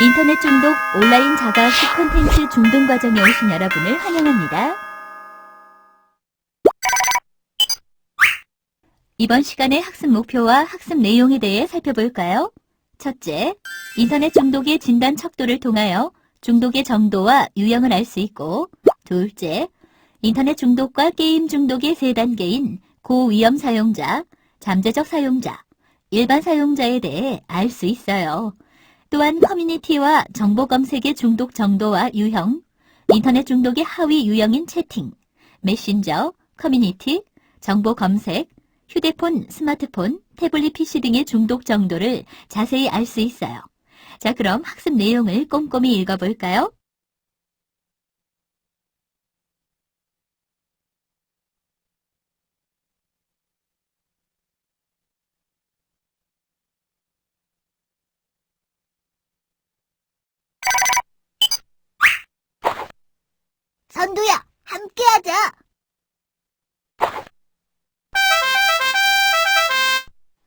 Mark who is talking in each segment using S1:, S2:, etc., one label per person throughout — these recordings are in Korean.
S1: 인터넷 중독 온라인 자가학습 콘텐츠 중독 과정에 오신 여러분을 환영합니다. 이번 시간의 학습 목표와 학습 내용에 대해 살펴볼까요? 첫째, 인터넷 중독의 진단 척도를 통하여 중독의 정도와 유형을 알 수 있고, 둘째, 인터넷 중독과 게임 중독의 세 단계인 고위험 사용자, 잠재적 사용자, 일반 사용자에 대해 알 수 있어요. 또한 커뮤니티와 정보 검색의 중독 정도와 유형, 인터넷 중독의 하위 유형인 채팅, 메신저, 커뮤니티, 정보 검색, 휴대폰, 스마트폰, 태블릿 PC 등의 중독 정도를 자세히 알 수 있어요. 자, 그럼 학습 내용을 꼼꼼히 읽어볼까요?
S2: 선두야, 함께하자.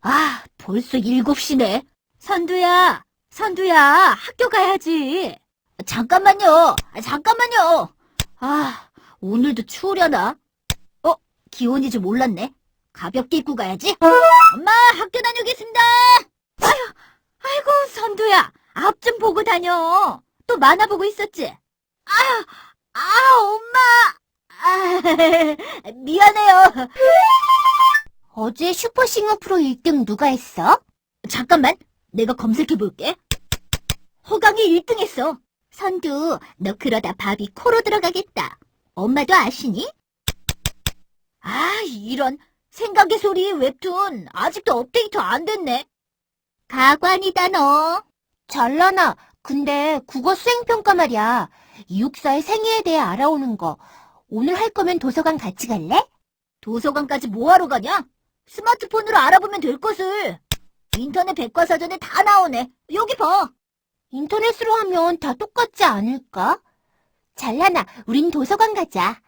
S1: 아, 벌써 7시네. 선두야, 학교 가야지.
S2: 잠깐만요.
S1: 아, 오늘도 추우려나?
S2: 기온이 좀 올랐네. 가볍게 입고 가야지. 엄마, 학교 다녀오겠습니다.
S1: 아이고, 선두야, 앞 좀 보고 다녀. 또 만화 보고 있었지?
S2: 엄마. 미안해요. 어제 슈퍼싱어 프로 1등 누가 했어? 잠깐만, 내가 검색해볼게. 호강이 1등 했어. 선두, 너 그러다 밥이 코로 들어가겠다. 엄마도 아시니? 이런 생각의 소리 웹툰 아직도 업데이트 안 됐네. 가관이다 너. 잘라나, 근데 국어 수행평가 말이야. 이육사의 생애에 대해 알아오는 거. 오늘 할 거면 도서관 같이 갈래? 도서관까지 뭐하러 가냐? 스마트폰으로 알아보면 될 것을. 인터넷 백과사전에 다 나오네. 여기 봐. 인터넷으로 하면 다 똑같지 않을까? 잘라나, 우린 도서관 가자.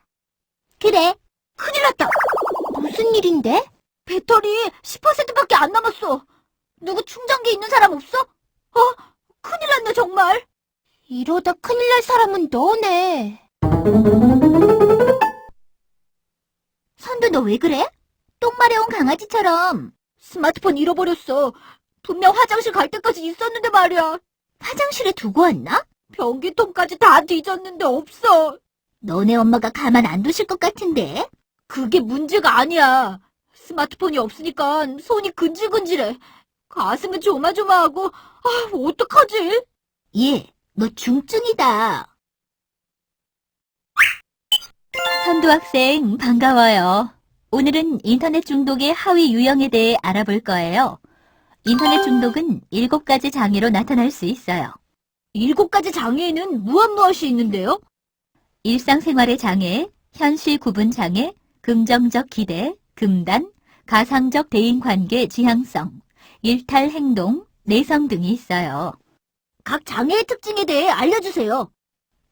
S2: 그래. 큰일 났다. 무슨 일인데? 배터리 10%밖에 안 남았어. 누구 충전기 있는 사람 없어? 큰일 났네 정말. 이러다 큰일 날 사람은 너네. 선두, 너 왜 그래? 똥 마려운 강아지처럼. 스마트폰 잃어버렸어. 분명 화장실 갈 때까지 있었는데 말이야. 화장실에 두고 왔나? 변기통까지 다 뒤졌는데 없어. 너네 엄마가 가만 안 두실 것 같은데? 그게 문제가 아니야. 스마트폰이 없으니까 손이 근질근질해. 가슴은 조마조마하고, 어떡하지? 얘, 너 중증이다.
S1: 선두 학생, 반가워요. 오늘은 인터넷 중독의 하위 유형에 대해 알아볼 거예요. 인터넷 중독은 7가지 장애로 나타날 수 있어요.
S2: 7가지 장애에는 무엇이 있는데요?
S1: 일상생활의 장애, 현실 구분 장애, 긍정적 기대, 금단, 가상적 대인관계 지향성, 일탈 행동, 내성 등이 있어요.
S2: 각 장애의 특징에 대해 알려주세요.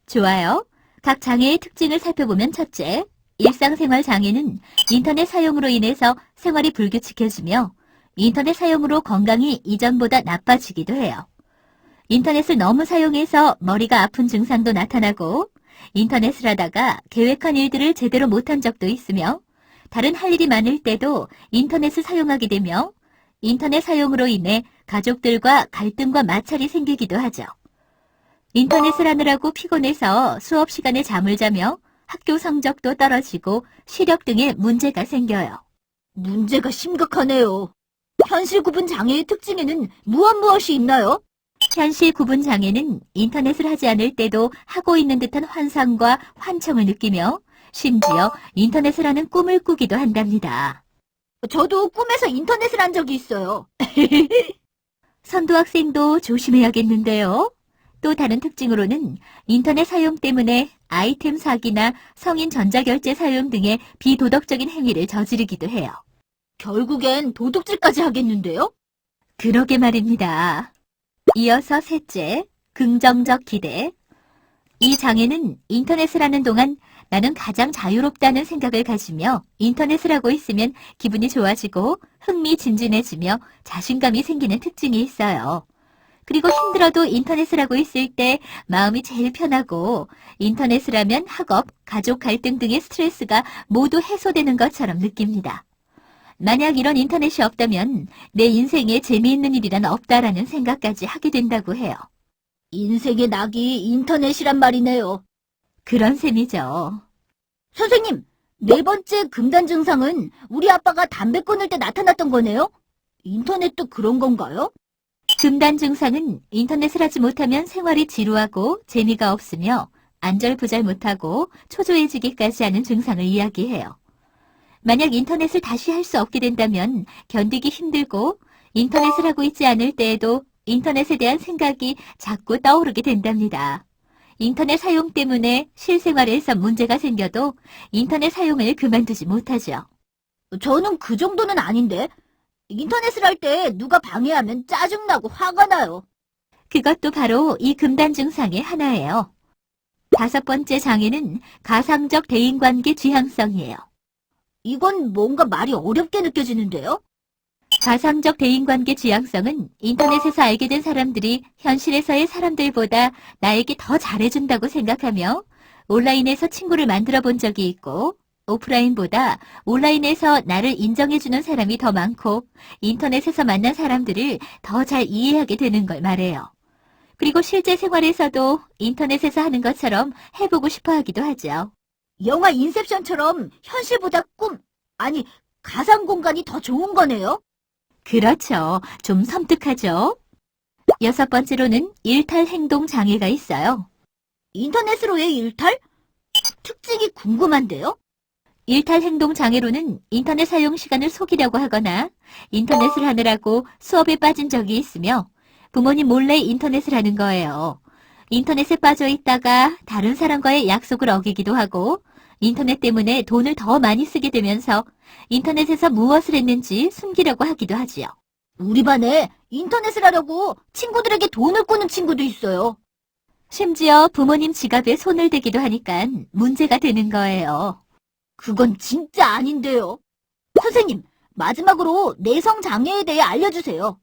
S1: 좋아요. 각 장애의 특징을 살펴보면 첫째, 일상생활 장애는 인터넷 사용으로 인해서 생활이 불규칙해지며 인터넷 사용으로 건강이 이전보다 나빠지기도 해요. 인터넷을 너무 사용해서 머리가 아픈 증상도 나타나고 인터넷을 하다가 계획한 일들을 제대로 못한 적도 있으며 다른 할 일이 많을 때도 인터넷을 사용하게 되며 인터넷 사용으로 인해 가족들과 갈등과 마찰이 생기기도 하죠. 인터넷을 하느라고 피곤해서 수업 시간에 잠을 자며 학교 성적도 떨어지고 시력 등의 문제가 생겨요.
S2: 문제가 심각하네요. 현실 구분 장애의 특징에는 무엇이 있나요?
S1: 현실 구분 장애는 인터넷을 하지 않을 때도 하고 있는 듯한 환상과 환청을 느끼며 심지어 인터넷을 하는 꿈을 꾸기도 한답니다.
S2: 저도 꿈에서 인터넷을 한 적이 있어요.
S1: 선두 학생도 조심해야겠는데요. 또 다른 특징으로는 인터넷 사용 때문에 아이템 사기나 성인 전자결제 사용 등의 비도덕적인 행위를 저지르기도 해요.
S2: 결국엔 도둑질까지 하겠는데요?
S1: 그러게 말입니다. 이어서 셋째, 긍정적 기대. 이 장애는 인터넷을 하는 동안 나는 가장 자유롭다는 생각을 가지며 인터넷을 하고 있으면 기분이 좋아지고 흥미진진해지며 자신감이 생기는 특징이 있어요. 그리고 힘들어도 인터넷을 하고 있을 때 마음이 제일 편하고 인터넷을 하면 학업, 가족 갈등 등의 스트레스가 모두 해소되는 것처럼 느낍니다. 만약 이런 인터넷이 없다면 내 인생에 재미있는 일이란 없다라는 생각까지 하게 된다고 해요.
S2: 인생의 낙이 인터넷이란 말이네요.
S1: 그런 셈이죠.
S2: 선생님, 네 번째 금단 증상은 우리 아빠가 담배 끊을 때 나타났던 거네요? 인터넷도 그런 건가요?
S1: 금단 증상은 인터넷을 하지 못하면 생활이 지루하고 재미가 없으며 안절부절 못하고 초조해지기까지 하는 증상을 이야기해요. 만약 인터넷을 다시 할 수 없게 된다면 견디기 힘들고 인터넷을 하고 있지 않을 때에도 인터넷에 대한 생각이 자꾸 떠오르게 된답니다. 인터넷 사용 때문에 실생활에서 문제가 생겨도 인터넷 사용을 그만두지 못하죠.
S2: 저는 그 정도는 아닌데, 인터넷을 할 때 누가 방해하면 짜증나고 화가 나요.
S1: 그것도 바로 이 금단 증상의 하나예요. 5번째 장애는 가상적 대인관계 지향성이에요.
S2: 이건 뭔가 말이 어렵게 느껴지는데요?
S1: 가상적 대인관계 지향성은 인터넷에서 알게 된 사람들이 현실에서의 사람들보다 나에게 더 잘해준다고 생각하며 온라인에서 친구를 만들어 본 적이 있고 오프라인보다 온라인에서 나를 인정해주는 사람이 더 많고 인터넷에서 만난 사람들을 더 잘 이해하게 되는 걸 말해요. 그리고 실제 생활에서도 인터넷에서 하는 것처럼 해보고 싶어 하기도 하죠.
S2: 영화 인셉션처럼 현실보다 가상 공간이 더 좋은 거네요?
S1: 그렇죠. 좀 섬뜩하죠. 6번째로는 일탈 행동 장애가 있어요.
S2: 인터넷으로의 일탈? 특징이 궁금한데요?
S1: 일탈 행동 장애로는 인터넷 사용 시간을 속이려고 하거나 인터넷을 하느라고 수업에 빠진 적이 있으며 부모님 몰래 인터넷을 하는 거예요. 인터넷에 빠져 있다가 다른 사람과의 약속을 어기기도 하고 인터넷 때문에 돈을 더 많이 쓰게 되면서 인터넷에서 무엇을 했는지 숨기려고 하기도 하지요.
S2: 우리 반에 인터넷을 하려고 친구들에게 돈을 꾸는 친구도 있어요.
S1: 심지어 부모님 지갑에 손을 대기도 하니까 문제가 되는 거예요.
S2: 그건 진짜 아닌데요. 선생님, 마지막으로 내성 장애에 대해 알려주세요.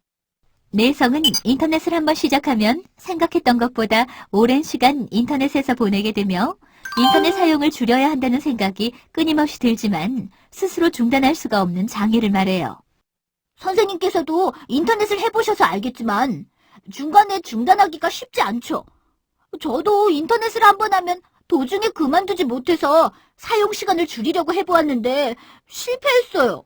S1: 내성은 인터넷을 한번 시작하면 생각했던 것보다 오랜 시간 인터넷에서 보내게 되며 인터넷 사용을 줄여야 한다는 생각이 끊임없이 들지만 스스로 중단할 수가 없는 장애를 말해요.
S2: 선생님께서도 인터넷을 해보셔서 알겠지만 중간에 중단하기가 쉽지 않죠. 저도 인터넷을 한번 하면 도중에 그만두지 못해서 사용 시간을 줄이려고 해보았는데 실패했어요.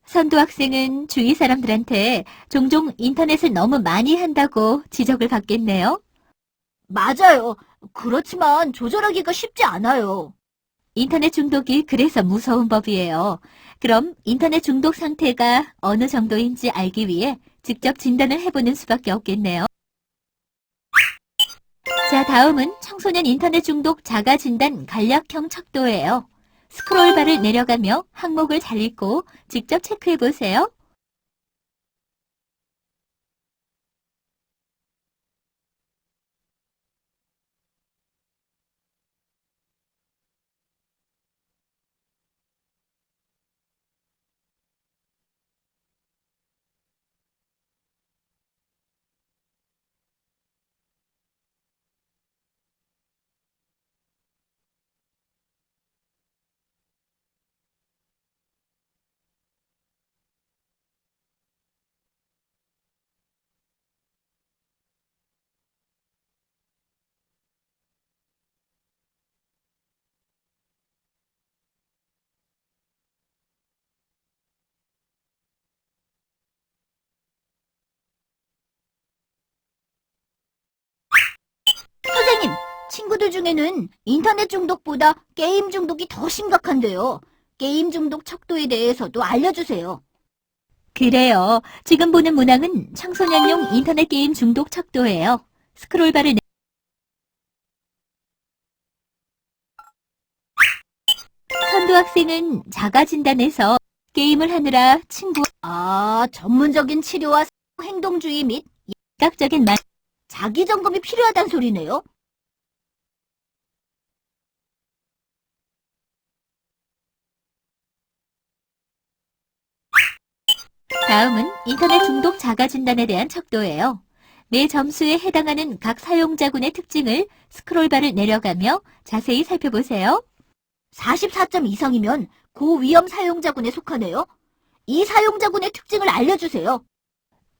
S1: 선도 학생은 주위 사람들한테 종종 인터넷을 너무 많이 한다고 지적을 받겠네요.
S2: 맞아요. 그렇지만 조절하기가 쉽지 않아요.
S1: 인터넷 중독이 그래서 무서운 법이에요. 그럼 인터넷 중독 상태가 어느 정도인지 알기 위해 직접 진단을 해보는 수밖에 없겠네요. 자, 다음은 청소년 인터넷 중독 자가 진단 간략형 척도예요. 스크롤바를 내려가며 항목을 잘 읽고 직접 체크해 보세요.
S2: 선생님, 친구들 중에는 인터넷 중독보다 게임 중독이 더 심각한데요. 게임 중독 척도에 대해서도 알려주세요.
S1: 그래요. 지금 보는 문항은 청소년용 인터넷 게임 중독 척도예요. 스크롤바를 선도 학생은 자가 진단에서 게임을 하느라
S2: 전문적인 치료와 행동주의 및
S1: 시각적인
S2: 자기 점검이 필요하단 소리네요.
S1: 다음은 인터넷 중독 자가 진단에 대한 척도예요. 내 점수에 해당하는 각 사용자군의 특징을 스크롤바를 내려가며 자세히 살펴보세요.
S2: 44점 이상이면 고위험 사용자군에 속하네요. 이 사용자군의 특징을 알려주세요.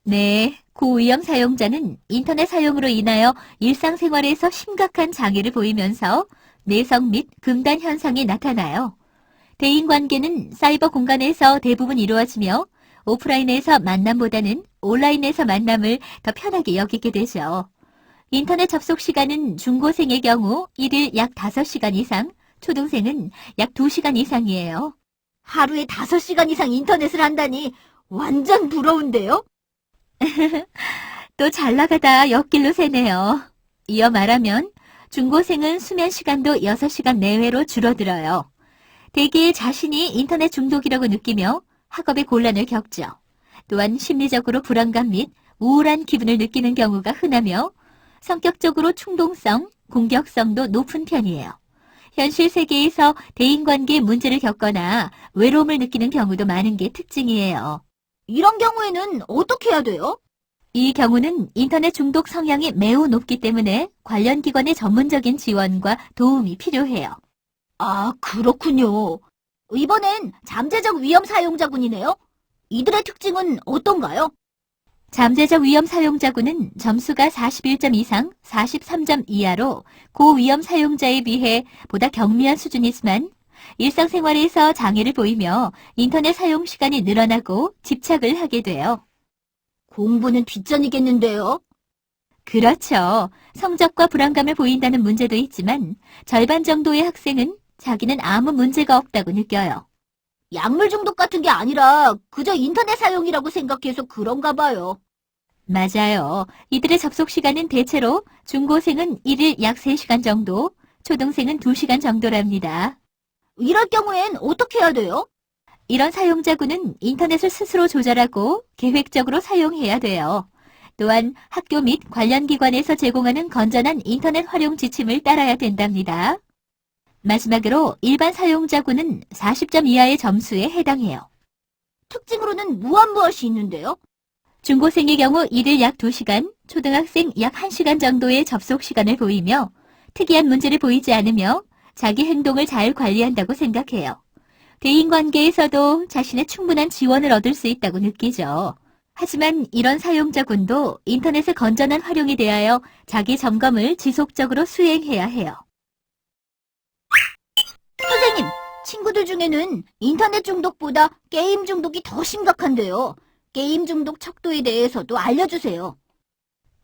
S1: 네, 고위험 사용자는 인터넷 사용으로 인하여 일상생활에서 심각한 장애를 보이면서 내성 및 금단 현상이 나타나요. 대인관계는 사이버 공간에서 대부분 이루어지며 오프라인에서 만남보다는 온라인에서 만남을 더 편하게 여기게 되죠. 인터넷 접속 시간은 중고생의 경우 일일 약 5시간 이상, 초등생은 약 2시간 이상이에요.
S2: 하루에 5시간 이상 인터넷을 한다니 완전 부러운데요?
S1: 또 잘 나가다 옆길로 새네요. 이어 말하면 중고생은 수면 시간도 6시간 내외로 줄어들어요. 대개 자신이 인터넷 중독이라고 느끼며 학업에 곤란을 겪죠. 또한 심리적으로 불안감 및 우울한 기분을 느끼는 경우가 흔하며 성격적으로 충동성, 공격성도 높은 편이에요. 현실 세계에서 대인관계 문제를 겪거나 외로움을 느끼는 경우도 많은 게 특징이에요.
S2: 이런 경우에는 어떻게 해야 돼요?
S1: 이 경우는 인터넷 중독 성향이 매우 높기 때문에 관련 기관의 전문적인 지원과 도움이 필요해요.
S2: 아, 그렇군요. 이번엔 잠재적 위험 사용자군이네요. 이들의 특징은 어떤가요?
S1: 잠재적 위험 사용자군은 점수가 41점 이상 43점 이하로 고위험 사용자에 비해 보다 경미한 수준이지만 일상생활에서 장애를 보이며 인터넷 사용 시간이 늘어나고 집착을 하게 돼요.
S2: 공부는 뒷전이겠는데요.
S1: 그렇죠. 성적과 불안감을 보인다는 문제도 있지만 절반 정도의 학생은 자기는 아무 문제가 없다고 느껴요.
S2: 약물 중독 같은 게 아니라 그저 인터넷 사용이라고 생각해서 그런가 봐요.
S1: 맞아요. 이들의 접속 시간은 대체로 중고생은 일일 약 3시간 정도, 초등생은 2시간 정도랍니다.
S2: 이럴 경우엔 어떻게 해야 돼요?
S1: 이런 사용자군은 인터넷을 스스로 조절하고 계획적으로 사용해야 돼요. 또한 학교 및 관련 기관에서 제공하는 건전한 인터넷 활용 지침을 따라야 된답니다. 마지막으로 일반 사용자군은 40점 이하의 점수에 해당해요.
S2: 특징으로는 무엇이 있는데요?
S1: 중고생의 경우 일일 약 2시간, 초등학생 약 1시간 정도의 접속 시간을 보이며 특이한 문제를 보이지 않으며 자기 행동을 잘 관리한다고 생각해요. 대인관계에서도 자신의 충분한 지원을 얻을 수 있다고 느끼죠. 하지만 이런 사용자군도 인터넷의 건전한 활용에 대하여 자기 점검을 지속적으로 수행해야 해요.
S2: 선생님, 친구들 중에는 인터넷 중독보다 게임 중독이 더 심각한데요. 게임 중독 척도에 대해서도 알려주세요.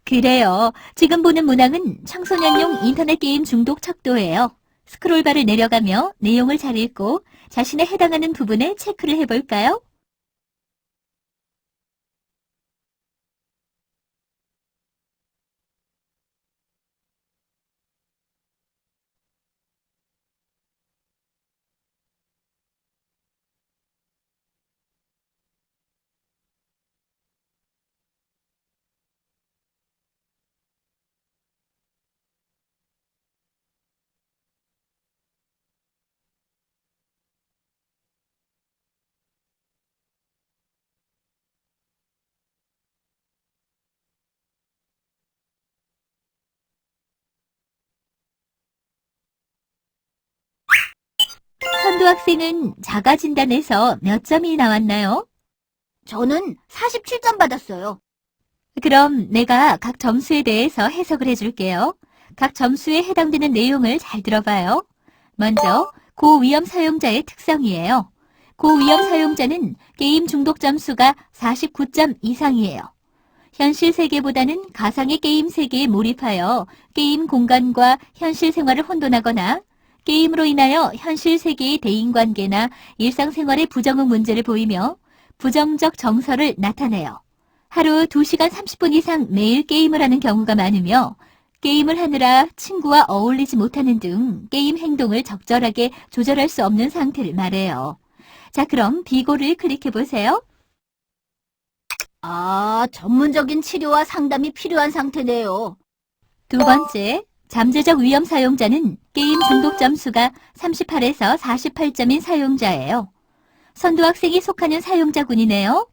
S1: 그래요. 지금 보는 문항은 청소년용 인터넷 게임 중독 척도예요. 스크롤바를 내려가며 내용을 잘 읽고 자신에 해당하는 부분에 체크를 해볼까요? 선두 학생은 자가 진단에서 몇 점이 나왔나요?
S2: 저는 47점 받았어요.
S1: 그럼 내가 각 점수에 대해서 해석을 해줄게요. 각 점수에 해당되는 내용을 잘 들어봐요. 먼저 고위험 사용자의 특성이에요. 고위험 사용자는 게임 중독 점수가 49점 이상이에요. 현실 세계보다는 가상의 게임 세계에 몰입하여 게임 공간과 현실 생활을 혼돈하거나 게임으로 인하여 현실 세계의 대인관계나 일상생활의 부정응 문제를 보이며 부정적 정서를 나타내요. 하루 2시간 30분 이상 매일 게임을 하는 경우가 많으며 게임을 하느라 친구와 어울리지 못하는 등 게임 행동을 적절하게 조절할 수 없는 상태를 말해요. 자, 그럼 비고를 클릭해보세요.
S2: 아, 전문적인 치료와 상담이 필요한 상태네요.
S1: 두 번째, 잠재적 위험 사용자는 게임 중독 점수가 38에서 48점인 사용자예요. 선두 학생이 속하는 사용자군이네요.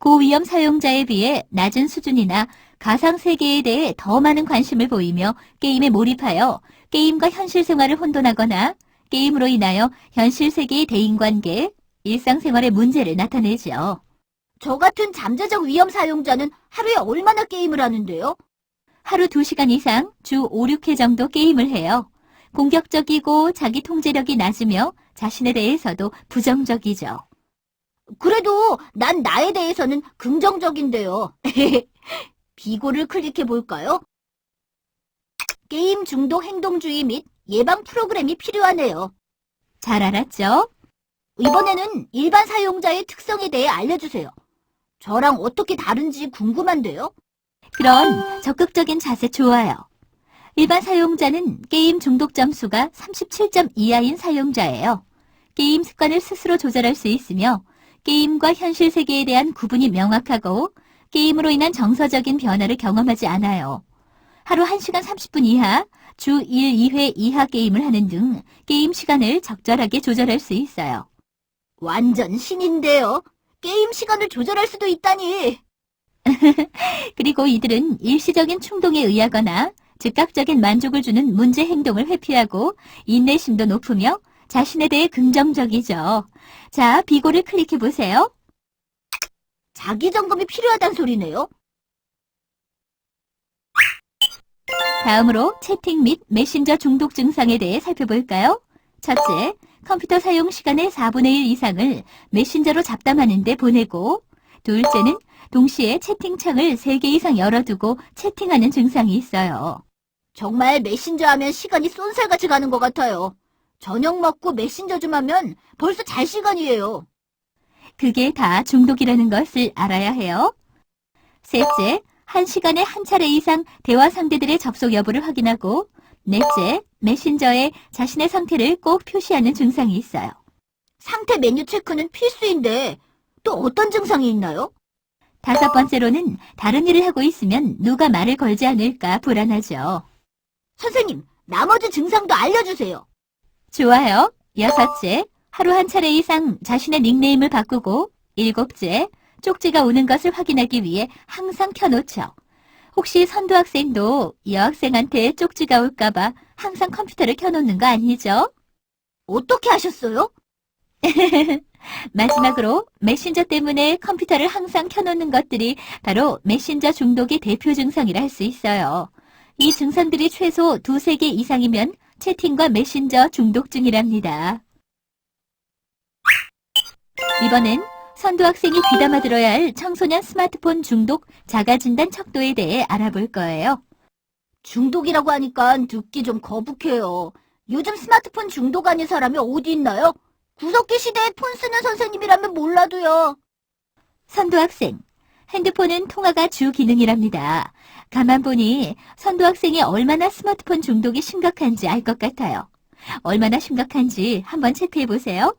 S1: 고위험 사용자에 비해 낮은 수준이나 가상 세계에 대해 더 많은 관심을 보이며 게임에 몰입하여 게임과 현실 생활을 혼돈하거나 게임으로 인하여 현실 세계의 대인관계, 일상생활의 문제를 나타내죠.
S2: 저 같은 잠재적 위험 사용자는 하루에 얼마나 게임을 하는데요?
S1: 하루 2시간 이상 주 5, 6회 정도 게임을 해요. 공격적이고 자기 통제력이 낮으며 자신에 대해서도 부정적이죠.
S2: 그래도 난 나에 대해서는 긍정적인데요. 비고를 클릭해 볼까요? 게임 중독 행동주의 및 예방 프로그램이 필요하네요.
S1: 잘 알았죠?
S2: 이번에는 일반 사용자의 특성에 대해 알려주세요. 저랑 어떻게 다른지 궁금한데요.
S1: 그런 적극적인 자세 좋아요. 일반 사용자는 게임 중독 점수가 37점 이하인 사용자예요. 게임 습관을 스스로 조절할 수 있으며 게임과 현실 세계에 대한 구분이 명확하고 게임으로 인한 정서적인 변화를 경험하지 않아요. 하루 1시간 30분 이하, 주 1, 2회 이하 게임을 하는 등 게임 시간을 적절하게 조절할 수 있어요.
S2: 완전 신인데요. 게임 시간을 조절할 수도 있다니.
S1: 그리고 이들은 일시적인 충동에 의하거나 즉각적인 만족을 주는 문제 행동을 회피하고 인내심도 높으며 자신에 대해 긍정적이죠. 자, 비고를 클릭해보세요.
S2: 자기 점검이 필요하단 소리네요.
S1: 다음으로 채팅 및 메신저 중독 증상에 대해 살펴볼까요? 첫째, 컴퓨터 사용 시간의 4분의 1 이상을 메신저로 잡담하는 데 보내고, 둘째는 동시에 채팅창을 3개 이상 열어두고 채팅하는 증상이 있어요.
S2: 정말 메신저 하면 시간이 쏜살같이 가는 것 같아요. 저녁 먹고 메신저 좀 하면 벌써 잘 시간이에요.
S1: 그게 다 중독이라는 것을 알아야 해요. 셋째, 1시간에 한 차례 이상 대화 상대들의 접속 여부를 확인하고, 넷째, 메신저에 자신의 상태를 꼭 표시하는 증상이 있어요.
S2: 상태 메뉴 체크는 필수인데 또 어떤 증상이 있나요?
S1: 다섯 번째로는 다른 일을 하고 있으면 누가 말을 걸지 않을까 불안하죠.
S2: 선생님, 나머지 증상도 알려주세요.
S1: 좋아요. 여섯째, 하루 한 차례 이상 자신의 닉네임을 바꾸고, 일곱째, 쪽지가 오는 것을 확인하기 위해 항상 켜놓죠. 혹시 선도학생도 여학생한테 쪽지가 올까봐 항상 컴퓨터를 켜놓는 거 아니죠?
S2: 어떻게 하셨어요?
S1: 마지막으로 메신저 때문에 컴퓨터를 항상 켜놓는 것들이 바로 메신저 중독의 대표 증상이라 할 수 있어요. 이 증상들이 최소 2-3개 이상이면 채팅과 메신저 중독증이랍니다. 이번엔 선도학생이 귀담아 들어야 할 청소년 스마트폰 중독 자가진단 척도에 대해 알아볼 거예요.
S2: 중독이라고 하니까 듣기 좀 거북해요. 요즘 스마트폰 중독 아닌 사람이 어디 있나요? 구석기 시대에 폰 쓰는 선생님이라면 몰라도요.
S1: 선도학생, 핸드폰은 통화가 주 기능이랍니다. 가만 보니 선도학생이 얼마나 스마트폰 중독이 심각한지 알 것 같아요. 얼마나 심각한지 한번 체크해 보세요.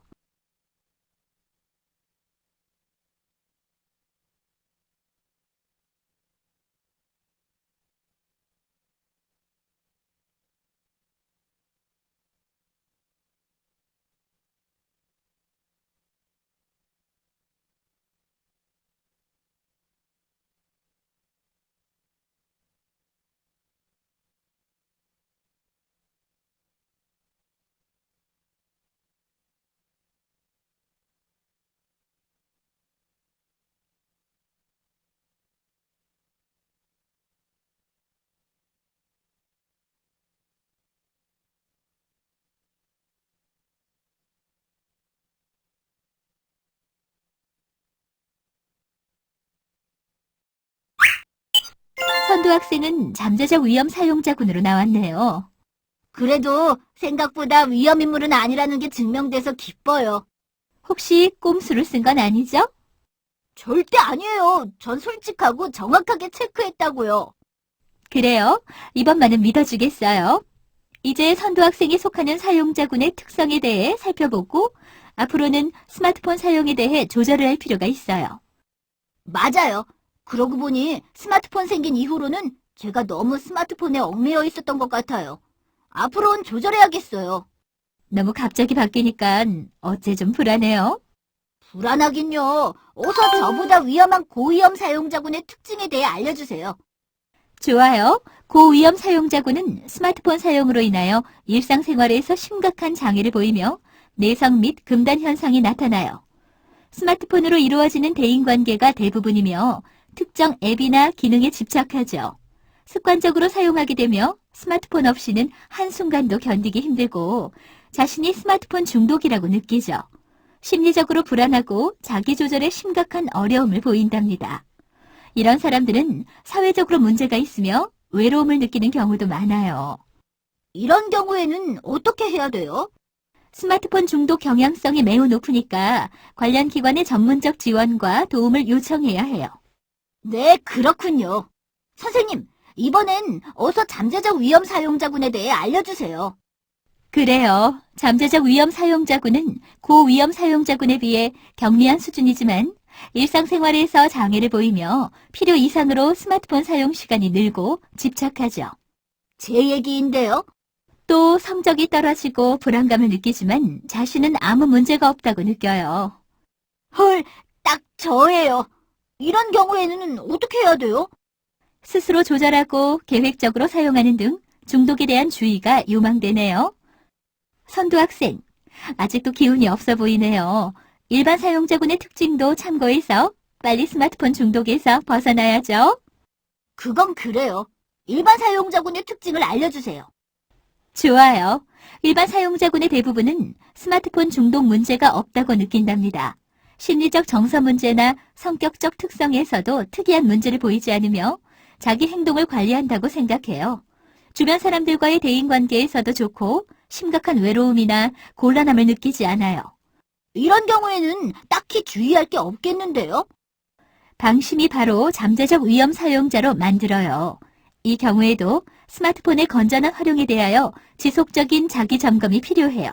S1: 선도학생은 잠재적 위험 사용자군으로 나왔네요.
S2: 그래도 생각보다 위험인물은 아니라는 게 증명돼서 기뻐요.
S1: 혹시 꼼수를 쓴 건 아니죠?
S2: 절대 아니에요. 전 솔직하고 정확하게 체크했다고요.
S1: 그래요. 이번만은 믿어주겠어요. 이제 선도학생이 속하는 사용자군의 특성에 대해 살펴보고 앞으로는 스마트폰 사용에 대해 조절을 할 필요가 있어요.
S2: 맞아요. 그러고 보니 스마트폰 생긴 이후로는 제가 너무 스마트폰에 얽매여 있었던 것 같아요. 앞으로는 조절해야겠어요.
S1: 너무 갑자기 바뀌니까 어째 좀 불안해요.
S2: 불안하긴요. 어서 저보다 위험한 고위험 사용자군의 특징에 대해 알려주세요.
S1: 좋아요. 고위험 사용자군은 스마트폰 사용으로 인하여 일상생활에서 심각한 장애를 보이며 내성 및 금단 현상이 나타나요. 스마트폰으로 이루어지는 대인관계가 대부분이며 특정 앱이나 기능에 집착하죠. 습관적으로 사용하게 되며 스마트폰 없이는 한순간도 견디기 힘들고 자신이 스마트폰 중독이라고 느끼죠. 심리적으로 불안하고 자기조절에 심각한 어려움을 보인답니다. 이런 사람들은 사회적으로 문제가 있으며 외로움을 느끼는 경우도 많아요.
S2: 이런 경우에는 어떻게 해야 돼요?
S1: 스마트폰 중독 경향성이 매우 높으니까 관련 기관의 전문적 지원과 도움을 요청해야 해요.
S2: 네, 그렇군요. 선생님, 이번엔 어서 잠재적 위험 사용자군에 대해 알려주세요.
S1: 그래요. 잠재적 위험 사용자군은 고위험 사용자군에 비해 경미한 수준이지만 일상생활에서 장애를 보이며 필요 이상으로 스마트폰 사용 시간이 늘고 집착하죠.
S2: 제 얘기인데요.
S1: 또 성적이 떨어지고 불안감을 느끼지만 자신은 아무 문제가 없다고 느껴요.
S2: 헐, 딱 저예요. 이런 경우에는 어떻게 해야 돼요?
S1: 스스로 조절하고 계획적으로 사용하는 등 중독에 대한 주의가 요망되네요. 선두 학생, 아직도 기운이 없어 보이네요. 일반 사용자군의 특징도 참고해서 빨리 스마트폰 중독에서 벗어나야죠.
S2: 그건 그래요. 일반 사용자군의 특징을 알려주세요.
S1: 좋아요. 일반 사용자군의 대부분은 스마트폰 중독 문제가 없다고 느낀답니다. 심리적 정서 문제나 성격적 특성에서도 특이한 문제를 보이지 않으며 자기 행동을 관리한다고 생각해요. 주변 사람들과의 대인관계에서도 좋고 심각한 외로움이나 곤란함을 느끼지 않아요.
S2: 이런 경우에는 딱히 주의할 게 없겠는데요?
S1: 방심이 바로 잠재적 위험 사용자로 만들어요. 이 경우에도 스마트폰의 건전한 활용에 대하여 지속적인 자기 점검이 필요해요.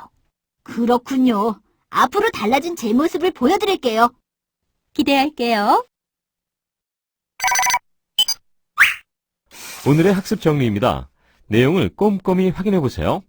S2: 그렇군요. 앞으로 달라진 제 모습을 보여드릴게요.
S1: 기대할게요.
S3: 오늘의 학습 정리입니다. 내용을 꼼꼼히 확인해 보세요.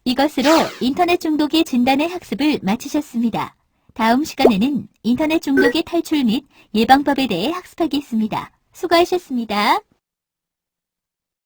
S1: 이것으로 인터넷 중독의 진단의 학습을 마치셨습니다. 다음 시간에는 인터넷 중독의 탈출 및 예방법에 대해 학습하겠습니다. 수고하셨습니다.